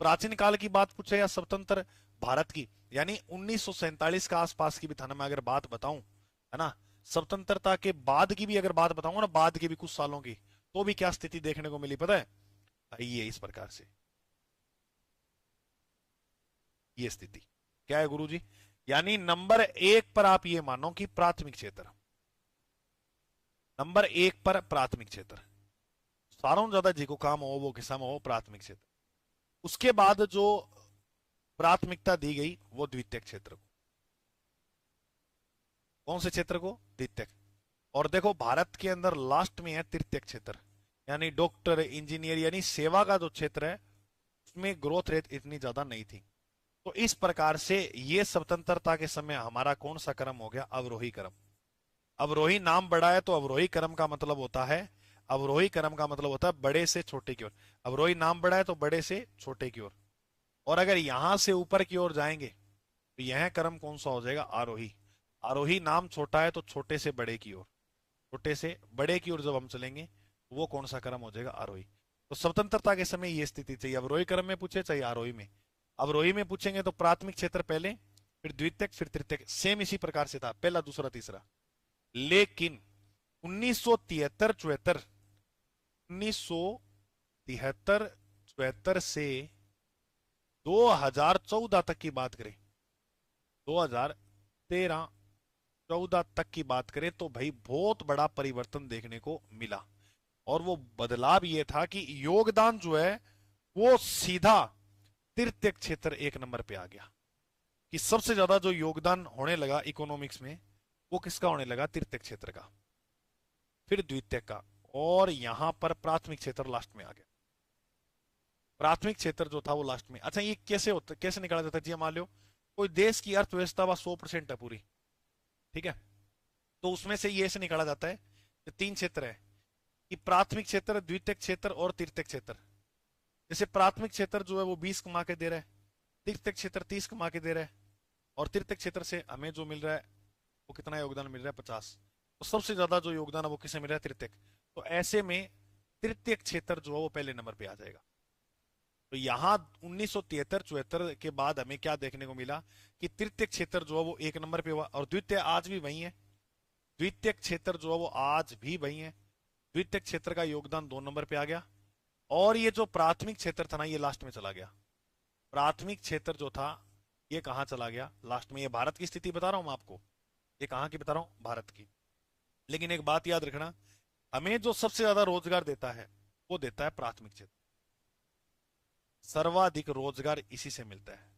A: प्राचीन काल की बात पूछे या स्वतंत्र भारत की, यानी 1947 के आसपास की भी थाना में अगर बात बताऊं, है ना, स्वतंत्रता के बाद की भी अगर बात बताऊं ना, बाद के भी कुछ सालों की, तो भी क्या स्थिति देखने को मिली पता है? ये इस प्रकार से ये स्थिति क्या है गुरुजी? यानी नंबर 1 पर आप ये मानो कि प्राथमिक क्षेत्र, नंबर 1 पर प्राथमिक क्षेत्र, सारों ज्यादा जी को काम हो वो किसम हो? प्राथमिक क्षेत्र। उसके बाद जो प्राथमिकता दी गई वो द्वितीय क्षेत्र को। कौन से क्षेत्र को? द्वितीय। और देखो भारत के अंदर लास्ट में है तृतीय क्षेत्र, यानी डॉक्टर, इंजीनियर, यानी सेवा का जो क्षेत्र है उसमें ग्रोथ रेट इतनी ज्यादा नहीं थी। तो इस प्रकार से ये स्वतंत्रता के समय हमारा कौन सा क्रम हो गया? अवरोही क्रम। अवरोही नाम बड़ा है तो अवरोही क्रम का मतलब होता है, अवरोही क्रम का मतलब होता है बड़े से छोटे की ओर। अवरोही नाम बड़ा है तो बड़े से छोटे की ओर। और अगर यहां से ऊपर की ओर जाएंगे तो यह क्रम कौन सा हो जाएगा, आरोही। आरोही नाम छोटा है तो छोटे से बड़े की ओर, छोटे से बड़े की ओर जब हम चलेंगे तो वो कौन सा क्रम हो जाएगा, आरोही। तो स्वतंत्रता के समय ये स्थिति चाहिए, अवरोही क्रम में पूछे चाहे आरोही में। अवरोही में पूछेंगे तो प्राथमिक क्षेत्र पहले, फिर द्वितीयक, फिर तृतीयक, सेम इसी प्रकार से था, पहला दूसरा तीसरा। लेकिन 1973 74, 1973 74 से 2014 तक की बात करें, 2013 14 तक की बात करें तो भाई बहुत बड़ा परिवर्तन देखने को मिला। और वो बदलाव ये था कि योगदान जो है वो सीधा तृतीय क्षेत्र एक नंबर पे आ गया। कि सबसे ज्यादा जो योगदान होने लगा इकोनॉमिक्स में वो किसका होने लगा, तृतीय क्षेत्र का, फिर द्वितीय का, और यहां पर प्राथमिक क्षेत्र लास्ट में आ गया। प्राथमिक क्षेत्र जो था वो लास्ट में। अच्छा ये कैसे होता, कैसे निकाला जाता है जी, मान लो कोई देश की अर्थव्यवस्था वह 100% है पूरी, ठीक है, तो उसमें से ये ऐसे निकाला जाता है कि तीन क्षेत्र है, कि प्राथमिक क्षेत्र, द्वितीय क्षेत्र और तृतीय क्षेत्र। जैसे प्राथमिक क्षेत्र जो है वो 20 कमा के दे रहा है, तृतीय क्षेत्र 30 कमा के दे रहा है, और तृतीय क्षेत्र से हमें जो मिल रहा है वो कितना योगदान मिल रहा है, 50। तो सबसे ज्यादा जो योगदान है वो किसे मिल रहा है, तृतीय। तो ऐसे में तृतीय क्षेत्र जो है वो पहले नंबर पे आ जाएगा। तो यहां 1973 74 के बाद हमें क्या देखने को मिला कि तृतीय क्षेत्र जो है वो एक नंबर पे हुआ, और द्वितीय आज भी वही है। द्वितीय क्षेत्र जो है वो आज भी वही है, द्वितीय क्षेत्र का योगदान 2 नंबर पे आ गया। और ये जो प्राथमिक क्षेत्र था ना ये लास्ट में चला गया। प्राथमिक क्षेत्र जो था ये कहां चला गया, लास्ट में। ये भारत की स्थिति बता रहा हूं मैं आपको, ये कहां की बता रहा हूं, भारत की। लेकिन एक बात याद रखना, हमें जो सबसे ज्यादा रोजगार देता है वो देता है प्राथमिक क्षेत्र। सर्वाधिक रोजगार इसी से मिलता है।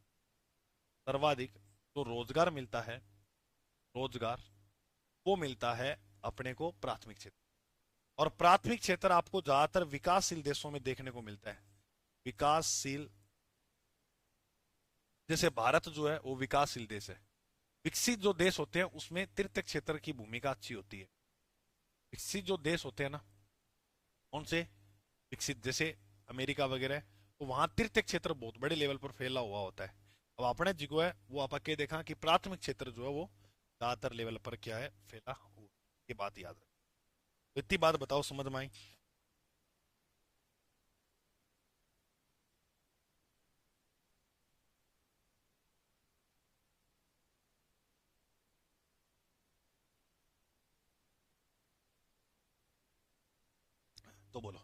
A: सर्वाधिक जो रोजगार मिलता है, रोजगार वो मिलता है अपने को प्राथमिक क्षेत्र। और प्राथमिक क्षेत्र आपको ज्यादातर विकासशील देशों में देखने को मिलता है। विकासशील, जैसे भारत जो है वो विकासशील देश है। विकसित जो देश होते हैं उसमें तृतीय क्षेत्र की भूमिका अच्छी होती है। विकसित जो देश होते हैं ना, कौन से विकसित, जैसे अमेरिका वगैरह, तो वहां तृतीय क्षेत्र बहुत बड़े लेवल पर फैला हुआ होता है। अब अपने जी को है वो आप के देखा कि प्राथमिक क्षेत्र जो है वो ज्यादातर लेवल पर क्या है, फैला हुआ। ये बात याद रखो। तो इतनी बात बताओ समझ में आई। तो बोलो।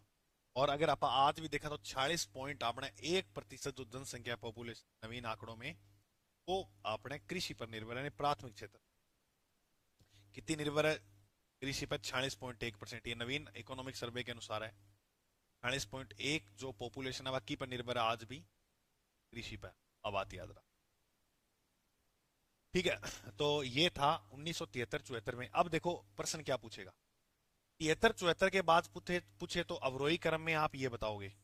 A: और अगर आप आज भी देखा तो 46 पॉइंट आपने 1% जो जनसंख्या पॉपुलेशन नवीन आंकड़ों में वो आपने कृषि पर निर्भर है, यानी प्राथमिक क्षेत्र। कितनी निर्भर है कृषि पर, 46.1%। ये नवीन इकोनॉमिक सर्वे के अनुसार है। 46.1 जो पॉपुलेशन है बाकी पर निर्भर है आज भी कृषि पर। अब बात याद रहा, ठीक है। तो ये था 1973 74 में। अब देखो प्रश्न क्या पूछेगा, 73 74 के बाद पूछे पूछे तो अवरोही क्रम में आप ये बताओगे,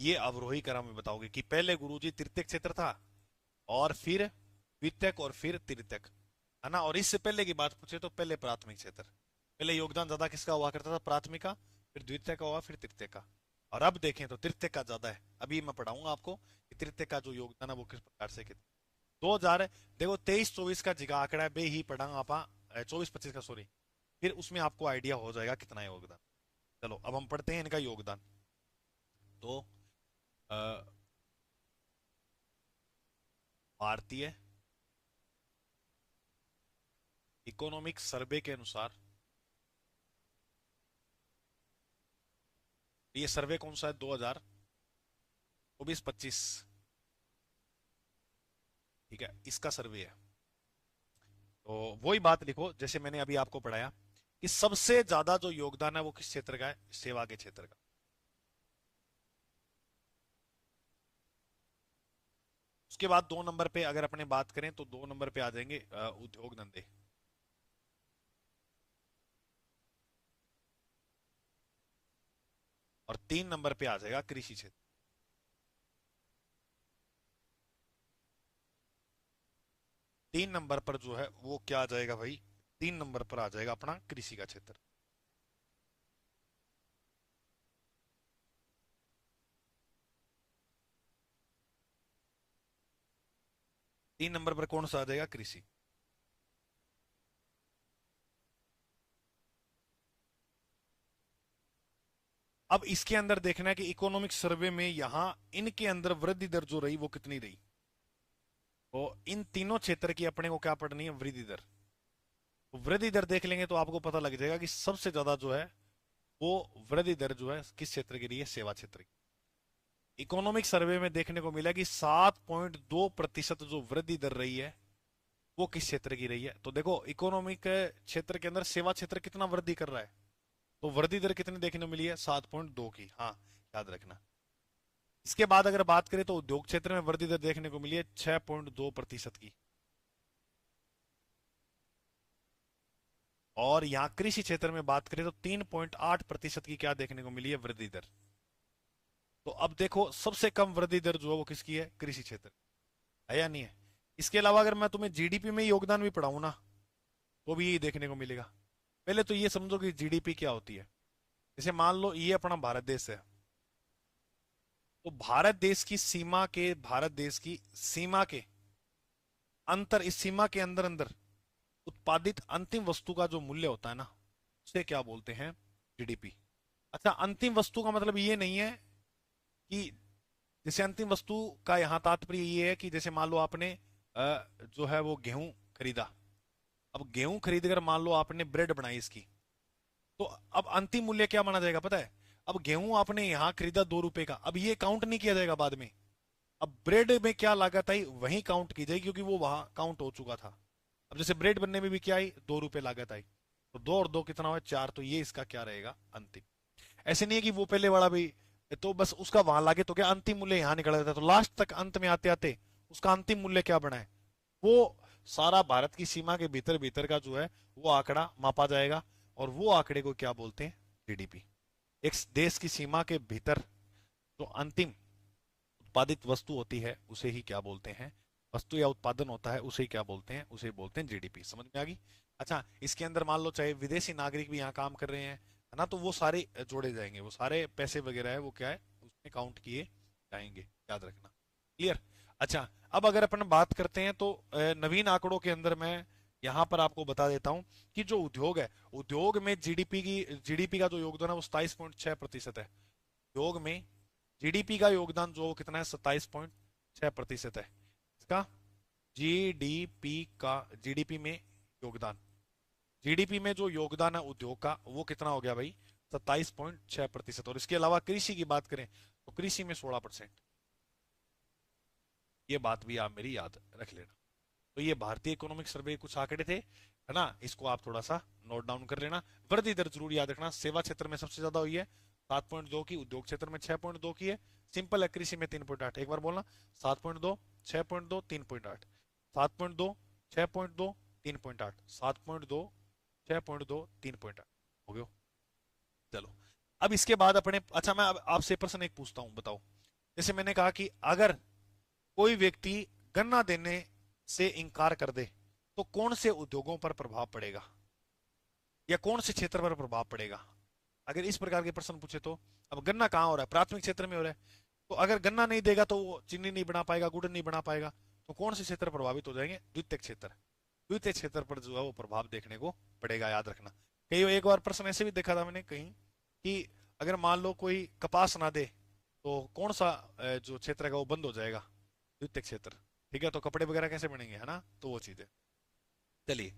A: ये अवरोही क्रम में बताओगे कि पहले गुरुजी तृतीय क्षेत्र था, और फिर द्वितीयक, और फिर तृतीयक, है ना। और इससे पहले की बात पूछे तो पहले प्राथमिक क्षेत्र, पहले योगदान ज्यादा किसका हुआ करता था, प्राथमिक का, फिर द्वितीय का हुआ, फिर तृतीय का। और अब देखें तो तृतीय का ज्यादा है। अभी मैं पढ़ाऊंगा आपको कि तृतीय का जो योगदान है वो किस प्रकार से कितना। 2000, देखो 23 24 का जिगा आंकड़ा है बे ही पढ़ाऊंगा आप, 24 25 का सॉरी, फिर उसमें आपको आइडिया हो जाएगा कितना है योगदान। चलो अब हम पढ़ते हैं इनका योगदान। तो अ, भारतीय इकोनॉमिक सर्वे के अनुसार, ये सर्वे कौन सा है, 2024 25, ठीक है, इसका सर्वे है। तो वही बात लिखो जैसे मैंने अभी आपको पढ़ाया कि सबसे ज्यादा जो योगदान है वो किस क्षेत्र का है, सेवा के क्षेत्र का। उसके बाद 2 नंबर पे अगर अपने बात करें तो 2 नंबर पे आ जाएंगे उद्योग धंधे। और 3 नंबर पे आ जाएगा कृषि क्षेत्र। 3 नंबर पर जो है वो क्या आ जाएगा भाई, 3 नंबर पर आ जाएगा अपना कृषि का क्षेत्र। 3 नंबर पर कौन सा आ जाएगा? कृषि। अब इसके अंदर देखना है कि इकोनॉमिक सर्वे में यहां इनके अंदर वृद्धि दर जो रही वो कितनी रही। तो इन तीनों क्षेत्र की अपने को क्या पढ़नी है? वृद्धि दर। तो वृद्धि दर देख लेंगे तो आपको पता लग जाएगा कि सबसे ज्यादा जो है वो वृद्धि दर जो है किस क्षेत्र की रही है? सेवा क्षेत्र की। इकोनॉमिक सर्वे में देखने को मिला कि 7.2% जो वृद्धि दर रही है वो किस क्षेत्र की रही है? तो देखो इकोनॉमिक क्षेत्र के अंदर सेवा क्षेत्र कितना वृद्धि कर रहा है, तो वृद्धि दर कितनी देखने को मिली है? 7.2 की। हाँ, याद रखना। इसके बाद अगर बात करें तो उद्योग क्षेत्र में वृद्धि दर देखने को मिली है 6.2% की। और यहां कृषि क्षेत्र में बात करें तो 3.8% की क्या देखने को मिली है? वृद्धि दर। तो अब देखो सबसे कम वृद्धि दर जो है वो किसकी है? कृषि क्षेत्र। है या नहीं है? इसके अलावा अगर मैं तुम्हें जीडीपी में योगदान भी पढ़ाऊं ना तो भी यही देखने को मिलेगा। पहले तो ये समझो कि जीडीपी क्या होती है। जैसे मान लो ये अपना भारत देश है, तो भारत देश की सीमा के अंतर, इस सीमा के अंदर अंदर उत्पादित अंतिम वस्तु का जो मूल्य होता है ना, उसे क्या बोलते हैं? जीडीपी। अच्छा, अंतिम वस्तु का मतलब ये नहीं है कि जैसे अंतिम वस्तु का यहाँ तात्पर्य ये है कि जैसे मान लो आपने जो है वो गेहूं खरीदा। अब गेहूं खरीद कर मान लो आपने ब्रेड बनाई इसकी, तो अब अंतिम मूल्य क्या माना जाएगा पता है? अब गेहूं आपने यहाँ खरीदा 2 रुपए का, अब ये काउंट नहीं किया जाएगा बाद में। अब ब्रेड में क्या लागत आई वही काउंट की जाएगी क्योंकि वो वहां काउंट हो चुका था। अब जैसे ब्रेड बनने में भी क्या आई? 2 रुपए लागत आई, तो 2 और 2 कितना हुआ? 4। तो ये इसका क्या रहेगा? अंतिम। ऐसे नहीं है कि वो पहले वाला भी, तो बस उसका वहां लागे तो क्या अंतिम मूल्य यहाँ निकल जाता है, तो लास्ट तक अंत में आते आते उसका अंतिम मूल्य क्या बना है वो सारा भारत की सीमा के भीतर भीतर का जो है वो आंकड़ा मापा जाएगा। और वो आंकड़े को क्या बोलते हैं? जीडीपी। एक देश की सीमा के भीतर जो अंतिम उत्पादित वस्तु होती है उसे ही क्या बोलते हैं? वस्तु या उत्पादन होता है उसे ही क्या बोलते हैं? उसे बोलते हैं जीडीपी। समझ में आ गई? अच्छा, इसके अंदर मान लो चाहे विदेशी नागरिक भी यहाँ काम कर रहे हैं, है ना, तो वो सारे जोड़े जाएंगे, वो सारे पैसे वगैरह है वो क्या है उसमें काउंट किए जाएंगे। याद रखना। क्लियर? अच्छा, अब अगर अपन बात करते हैं तो नवीन आंकड़ों के अंदर मैं यहाँ पर आपको बता देता हूँ कि जो उद्योग है, उद्योग में जीडीपी का जो योगदान है वो 27.6% है। उद्योग में जीडीपी का योगदान जो कितना है? 27.6% है इसका। जीडीपी का, जीडीपी में योगदान, जीडीपी में जो योगदान है उद्योग का वो कितना हो गया भाई? 27.6%। और इसके अलावा कृषि की बात करें तो कृषि में 16%। ये बात भी आप मेरी याद रख लेना। तो ये भारतीय इकोनॉमिक सर्वे कुछ आंकड़े थे, है ना, इसको आप थोड़ा सा नोट डाउन कर लेना। वृद्धि दर जरूर याद रखना। सेवा क्षेत्र में सबसे ज्यादा हुई है 7.2 की, उद्योग क्षेत्र में 6.2 की है, सिंपल है। कृषि में 3.8। एक बार बोलना, 7.2, 6.2, 3.8, 7.2, 6.2, 3.8, 7.2, 6.2, 3.8 हो गया। चलो, अब इसके बाद अपने, अच्छा मैं अब आपसे प्रश्न एक पूछता हूं, बताओ। जैसे मैंने कहा कि अगर कोई व्यक्ति गन्ना देने से इनकार कर दे तो कौन से उद्योगों पर प्रभाव पड़ेगा या कौन से क्षेत्र पर प्रभाव पड़ेगा? अगर इस प्रकार के प्रश्न पूछे तो, अब गन्ना कहाँ हो रहा है? प्राथमिक क्षेत्र में हो रहा है। तो अगर गन्ना नहीं देगा तो वो चीनी नहीं बना पाएगा, गुड़ नहीं बना पाएगा। तो कौन से क्षेत्र प्रभावित हो जाएंगे? द्वितीय क्षेत्र। द्वितीय क्षेत्र पर जो है वो प्रभाव देखने को पड़ेगा। याद रखना। कई एक बार प्रश्न ऐसे भी देखा था मैंने कहीं कि अगर मान लो कोई कपास ना दे तो कौन सा जो क्षेत्र है वो बंद हो जाएगा? द्वितीय क्षेत्र। ठीक है, तो कपड़े वगैरह कैसे बनेंगे, है ना, तो वो चीजें। चलिए,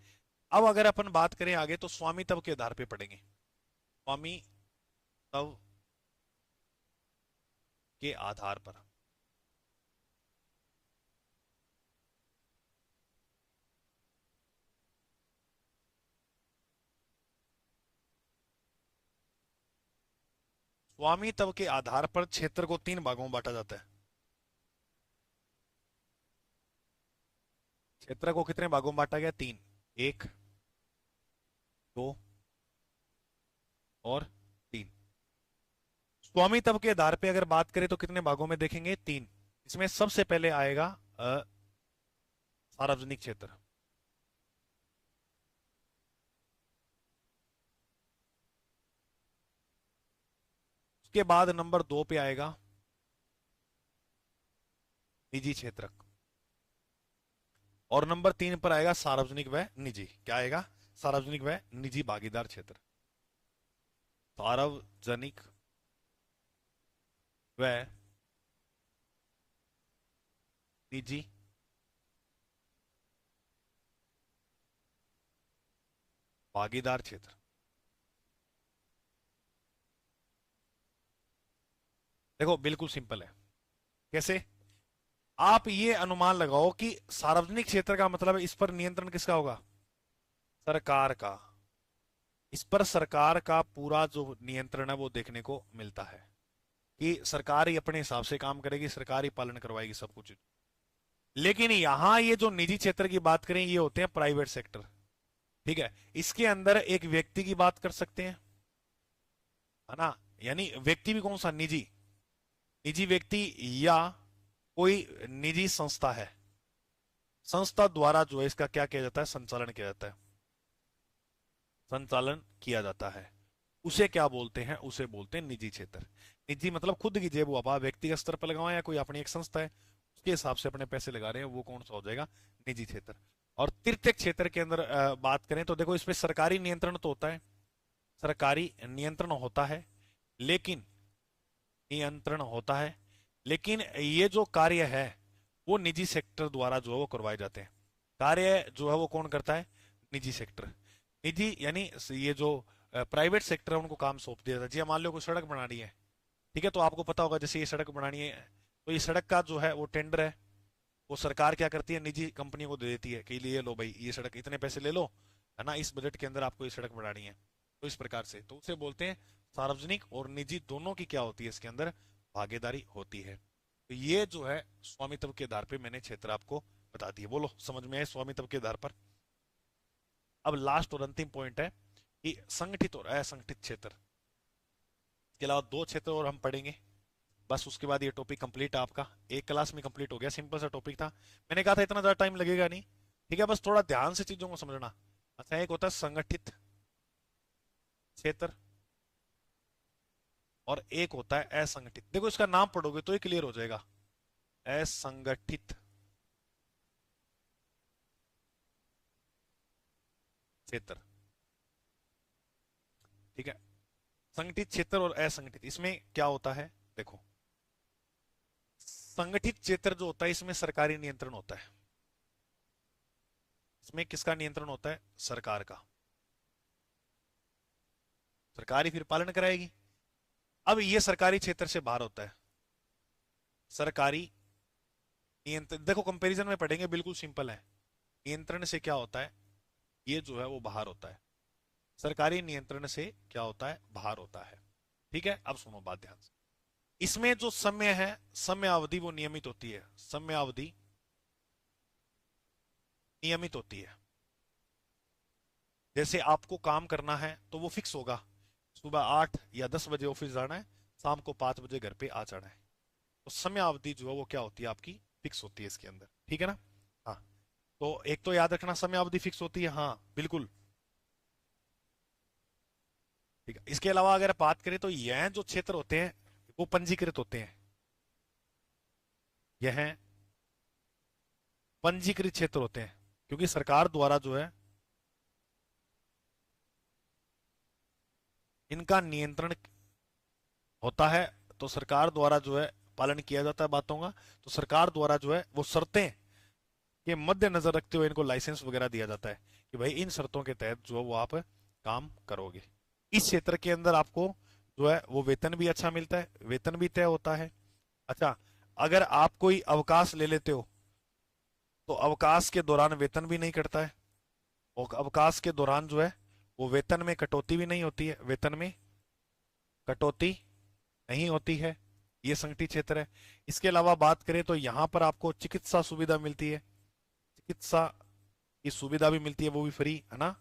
A: अब अगर अपन बात करें आगे तो स्वामित्व के आधार पे पढ़ेंगे। स्वामित्व के आधार पर। स्वामित्व के आधार पर क्षेत्र को 3 भागों में बांटा जाता है। क्षेत्र को कितने भागों में बांटा गया? 3। 1, 2 और 3। स्वामित्व के आधार पे अगर बात करें तो कितने भागों में देखेंगे? 3। इसमें सबसे पहले आएगा सार्वजनिक क्षेत्र। उसके बाद नंबर 2 पे आएगा निजी क्षेत्र, और नंबर 3 पर आएगा सार्वजनिक व निजी। क्या आएगा? सार्वजनिक व निजी भागीदार क्षेत्र। सार्वजनिक व निजी भागीदार क्षेत्र। देखो बिल्कुल सिंपल है। कैसे? आप ये अनुमान लगाओ कि सार्वजनिक क्षेत्र का मतलब है इस पर नियंत्रण किसका होगा? सरकार का। इस पर सरकार का पूरा जो नियंत्रण है वो देखने को मिलता है कि सरकार ही अपने हिसाब से काम करेगी, सरकार ही पालन करवाएगी सब कुछ। लेकिन यहां ये जो निजी क्षेत्र की बात करें ये होते हैं प्राइवेट सेक्टर। ठीक है, इसके अंदर एक व्यक्ति की बात कर सकते हैं, है ना? यानी व्यक्ति भी कौन सा? निजी। निजी व्यक्ति या कोई निजी संस्था है, संस्था द्वारा जो है इसका क्या किया जाता है? संचालन किया जाता है। संचालन किया जाता है, उसे क्या बोलते हैं? उसे बोलते हैं निजी क्षेत्र। निजी मतलब खुद की जेब, आप व्यक्तिगत स्तर पर लगाओ या कोई अपनी एक संस्था है उसके हिसाब से अपने पैसे लगा रहे हैं, वो कौन सा हो जाएगा? निजी क्षेत्र। और तृतीय क्षेत्र के अंदर बात करें तो देखो इसमें सरकारी नियंत्रण तो होता है, सरकारी नियंत्रण होता है, लेकिन नियंत्रण होता है, लेकिन ये जो कार्य है वो निजी सेक्टर द्वारा जो है वो करवाए जाते हैं। कार्य जो है वो कौन करता है? निजी सेक्टर। निजी यानी ये जो प्राइवेट सेक्टर है उनको काम सौंप दिया जाता है। जी मान लो कोई सड़क बनानी है, ठीक है, तो आपको पता होगा जैसे ये सड़क बनानी है तो ये सड़क का जो है वो टेंडर है, वो सरकार क्या करती है? निजी कंपनियों को दे देती है कि लिए लो भाई ये सड़क इतने पैसे ले लो, है ना, इस बजट के अंदर आपको ये सड़क बनानी है। तो इस प्रकार से तो उसे बोलते हैं सार्वजनिक और निजी दोनों की क्या होती है इसके अंदर? भागीदारी होती है। तो ये जो है स्वामित्व के आधार पर मैंने क्षेत्र आपको बता दिए। बोलो समझ में आए स्वामित्व के आधार पर? अब लास्ट और अंतिम पॉइंट है कि संगठित और असंगठित क्षेत्र। इसके अलावा 2 क्षेत्र और हम पढ़ेंगे, बस उसके बाद ये टॉपिक कंप्लीट है आपका। एक क्लास में कंप्लीट हो गया, सिंपल सा टॉपिक था। मैंने कहा था इतना ज्यादा टाइम लगेगा नहीं, ठीक है, बस थोड़ा ध्यान से चीजों को समझना। अच्छा, एक होता है संगठित क्षेत्र और एक होता है असंगठित। देखो इसका नाम पढ़ोगे तो ये क्लियर हो जाएगा, असंगठित क्षेत्र। ठीक है, संगठित क्षेत्र और असंगठित, इसमें क्या होता है? देखो संगठित क्षेत्र जो होता है इसमें सरकारी नियंत्रण होता है। इसमें किसका नियंत्रण होता है? सरकार का। सरकार ही फिर पालन कराएगी। अब ये सरकारी क्षेत्र से बाहर होता है, सरकारी नियंत्रण। देखो कंपैरिजन में पढ़ेंगे, बिल्कुल सिंपल है। नियंत्रण से क्या होता है? ये जो है वो बाहर होता है, सरकारी नियंत्रण से क्या होता है? बाहर होता है। ठीक है, अब सुनो बात ध्यान से। इसमें जो समय है, समय अवधि वो नियमित होती है। समय अवधि नियमित होती है। जैसे आपको काम करना है तो वो फिक्स होगा, सुबह 8 या 10 बजे ऑफिस जाना है, शाम को 5 बजे घर पे आ जाना है। तो समय अवधि जो है वो क्या होती है? आपकी फिक्स होती है इसके अंदर। ठीक है ना? हाँ, तो एक तो याद रखना समय अवधि फिक्स होती है, हाँ बिल्कुल। ठीक है, इसके अलावा अगर बात करें तो यह जो क्षेत्र होते हैं वो पंजीकृत होते हैं। यह पंजीकृत क्षेत्र होते हैं क्योंकि सरकार द्वारा जो है इनका नियंत्रण होता है, तो सरकार द्वारा जो है पालन किया जाता है बातों का। तो सरकार द्वारा जो है वो शर्तें के मद्देनजर रखते हुए इनको लाइसेंस वगैरह दिया जाता है कि भाई इन शर्तों के तहत जो है वो आप काम करोगे। इस क्षेत्र के अंदर आपको जो है वो वेतन भी अच्छा मिलता है, वेतन भी तय होता है। अच्छा, अगर आप कोई अवकाश ले लेते हो तो अवकाश के दौरान वेतन भी नहीं कटता है, और अवकाश के दौरान जो है वो वेतन में कटौती भी नहीं होती है, वेतन में कटौती नहीं होती है। ये संगठित क्षेत्र है। इसके अलावा बात करें तो यहाँ पर आपको चिकित्सा सुविधा मिलती है, चिकित्सा की सुविधा भी मिलती है, वो भी फ्री, है ना।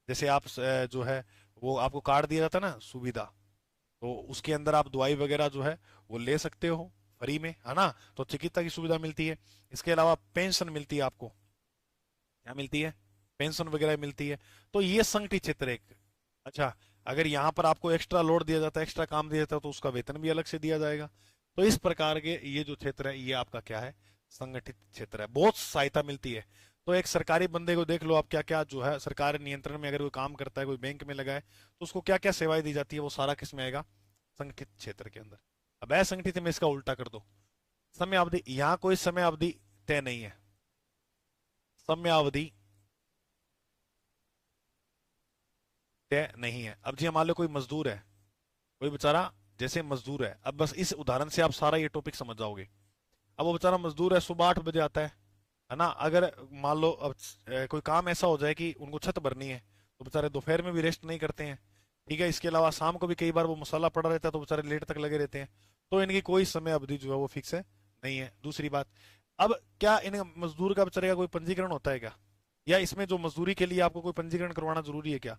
A: जैसे आप जो है वो आपको कार्ड दिया जाता है ना सुविधा, तो उसके अंदर आप दवाई वगैरह जो है वो ले सकते हो फ्री में, है ना। तो चिकित्सा की सुविधा मिलती है। इसके अलावा पेंशन मिलती है आपको, क्या मिलती है? पेंशन वगैरह मिलती है। तो ये संगठित क्षेत्र एक। अच्छा, अगर यहाँ पर आपको एक्स्ट्रा लोड दिया जाता है, एक्स्ट्रा काम दिया जाता है, तो उसका वेतन भी अलग से दिया जाएगा। तो इस प्रकार के ये जो क्षेत्र है, ये आपका क्या है, संगठित क्षेत्र है। बहुत सहायता मिलती है। तो एक सरकारी बंदे को देख लो आप, क्या क्या जो है सरकार नियंत्रण में अगर कोई काम करता है, कोई बैंक में लगा है, तो उसको क्या क्या सेवाएं दी जाती है, वो सारा किस में आएगा, संगठित क्षेत्र के अंदर। अब असंगठित में इसका उल्टा कर दो, समय अवधि, यहाँ कोई समय अवधि तय नहीं है, समय अवधि तय नहीं है। अब जी मान लो कोई मजदूर है, कोई बेचारा जैसे मजदूर है, अब बस इस उदाहरण से आप सारा ये टॉपिक समझ जाओगे। अब वो बेचारा मजदूर है, सुबह 8 बजे आता है ना। अगर मान लो अब कोई काम ऐसा हो जाए कि उनको छत भरनी है, तो बेचारे दोपहर में भी रेस्ट नहीं करते हैं। ठीक है, इसके अलावा शाम को भी कई बार वो मसाला पड़ा रहता है, तो बेचारे लेट तक लगे रहते हैं। तो इनकी कोई समय अवधि जो है वो फिक्स है नहीं है। दूसरी बात, अब क्या इन मजदूर का बेचारे का कोई पंजीकरण होता है क्या, या इसमें जो मजदूरी के लिए आपको कोई पंजीकरण करवाना जरूरी है क्या,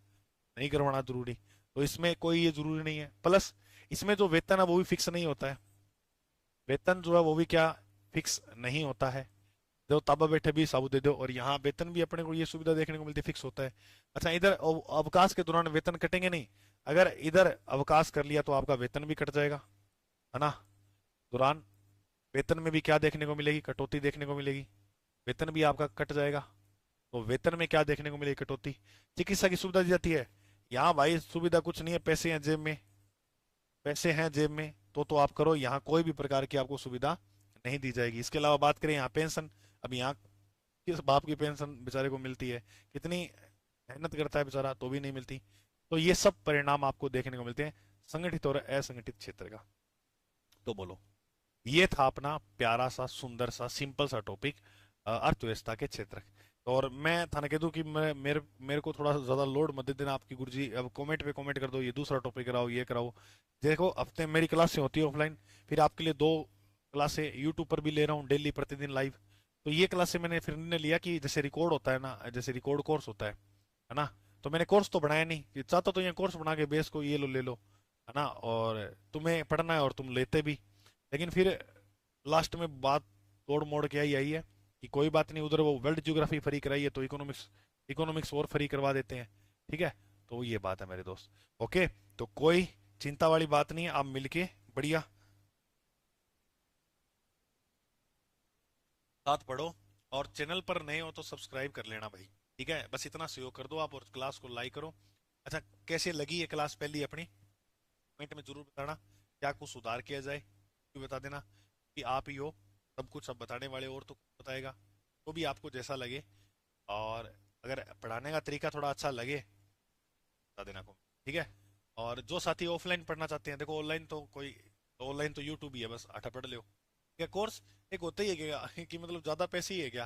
A: नहीं करवाना जरूरी। तो इसमें कोई ये जरूरी नहीं है। प्लस इसमें जो वेतन है वो भी फिक्स नहीं होता है, वेतन जो है वो भी क्या, फिक्स नहीं होता है। जो ताबा बैठे भी साबू दे दो, और यहाँ वेतन भी अपने को ये सुविधा देखने को मिलती है, फिक्स होता है। अच्छा, इधर अवकाश के दौरान वेतन कटेंगे नहीं। अगर इधर अवकाश कर लिया तो आपका वेतन भी कट जाएगा, है ना। दौरान वेतन में भी क्या देखने को मिलेगी, कटौती देखने को मिलेगी, वेतन भी आपका कट जाएगा। तो वेतन में क्या देखने को मिलेगी, कटौती। चिकित्सा की सुविधा दी जाती है, यहाँ भाई सुविधा कुछ नहीं है, पैसे हैं जेब में, पैसे हैं जेब में, तो आप करो, यहाँ कोई भी प्रकार की आपको सुविधा नहीं दी जाएगी। इसके अलावा बात करें यहाँ पेंशन, अब यहाँ किस बाप की पेंशन बेचारे को मिलती है, कितनी मेहनत करता है बेचारा, तो भी नहीं मिलती। तो ये सब परिणाम आपको देखने को मिलते हैं संगठित और असंगठित क्षेत्र का। तो बोलो, ये था अपना प्यारा सा, सुंदर सा, सिंपल सा टॉपिक, अर्थव्यवस्था के क्षेत्र। और मैं थाने कह दूं कि मैं मेरे मेरे को थोड़ा सा ज्यादा लोड मत दे देना आपकी गुरुजी, अब कमेंट पे कमेंट कर दो, ये दूसरा टॉपिक कराओ, ये कराओ। देखो, हफ्ते में मेरी क्लासें होती है ऑफलाइन, फिर आपके लिए 2 क्लासें यूट्यूब पर भी ले रहा हूँ डेली, प्रतिदिन लाइव। तो ये क्लासें मैंने फिर निर्णय लिया कि जैसे रिकॉर्ड होता है ना, जैसे रिकॉर्ड कोर्स होता है ना। तो मैंने कोर्स तो बनाया नहीं, कि चाहता तो ये कोर्स बना के बेस को ये लो, ले लो, है ना, और तुम्हें पढ़ना है और तुम लेते भी। लेकिन फिर लास्ट में बात तोड़ मोड़ के आई आई है कि कोई बात नहीं, उधर वो वर्ल्ड ज्योग्राफी फ्री कराई है, तो इकोनॉमिक्स इकोनॉमिक्स और फ्री करवा देते हैं। ठीक है, तो ये बात है मेरे दोस्त। ओके, तो कोई चिंता वाली बात नहीं है, आप मिलके बढ़िया साथ पढ़ो। और चैनल पर नए हो तो सब्सक्राइब कर लेना भाई। ठीक है, बस इतना सहयोग कर दो आप, और क्लास को लाइक करो। अच्छा, कैसे लगी ये क्लास पहली अपनी, कमेंट में जरूर बताना। क्या कुछ सुधार किया जाए, भी बता देना, कि आप ही हो सब कुछ अब बताने वाले, और तो कौन बताएगा। तो भी आपको जैसा लगे, और अगर पढ़ाने का तरीका थोड़ा अच्छा लगे, बता देना को। ठीक है, और जो साथी ऑफलाइन पढ़ना चाहते हैं, देखो ऑनलाइन तो कोई, ऑनलाइन तो यूट्यूब ही है, बस आठा पढ़ लो। क्या कोर्स एक होता ही है क्या कि मतलब ज्यादा पैसे ही है क्या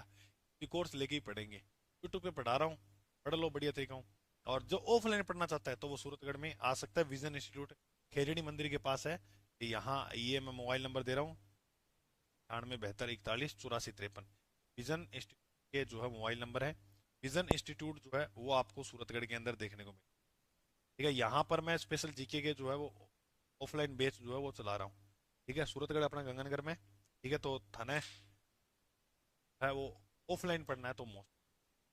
A: कि कोर्स लेके ही पढ़ेंगे। यूट्यूब पे पढ़ा रहा हूँ, पढ़ लो बढ़िया तरीका हूँ। और जो ऑफलाइन पढ़ना चाहता है, तो वो सूरतगढ़ में आ सकता है, विजन इंस्टीट्यूट खेजड़ी मंदिर के पास है। यहाँ ये मैं मोबाइल नंबर दे रहा हूँ, 98 72 41 84 53। विजन इंस्टीट्यूट के जो है मोबाइल नंबर है। विजन इंस्टीट्यूट जो है वो आपको सूरतगढ़ के अंदर देखने को मिलेगा। ठीक है, यहाँ पर मैं स्पेशल जीके के जो है वो ऑफलाइन बैच जो है वो चला रहा हूँ। ठीक है, सूरतगढ़ अपना गंगानगर में। ठीक है, तो थाने है वो, ऑफलाइन पढ़ना है तो मोस्ट,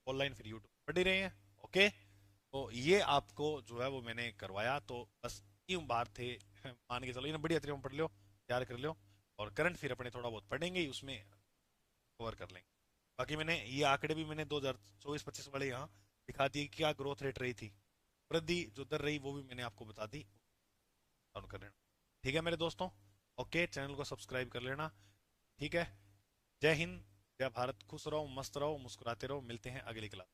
A: ऑनलाइन फिर यूट्यूब पढ़ ही रहे हैं। ओके, तो ये आपको जो है वो मैंने करवाया, तो बस यूं बात थे मान के चलो, ये बढ़िया तरीके से पढ़ लो, तैयार कर लो। और करंट फिर अपने थोड़ा बहुत पढ़ेंगे ही, उसमें कवर कर लेंगे। बाकी मैंने ये आंकड़े भी मैंने 2024-25 वाले यहाँ दिखा दिए, क्या ग्रोथ रेट रही थी, वृद्धि जो दर रही, वो भी मैंने आपको बता दी, डाउन कर लेना। ठीक है मेरे दोस्तों, ओके, चैनल को सब्सक्राइब कर लेना। ठीक है, जय हिंद, जय भारत, खुश रहो, मस्त रहो, मुस्कुराते रहो, मिलते हैं अगली क्लास।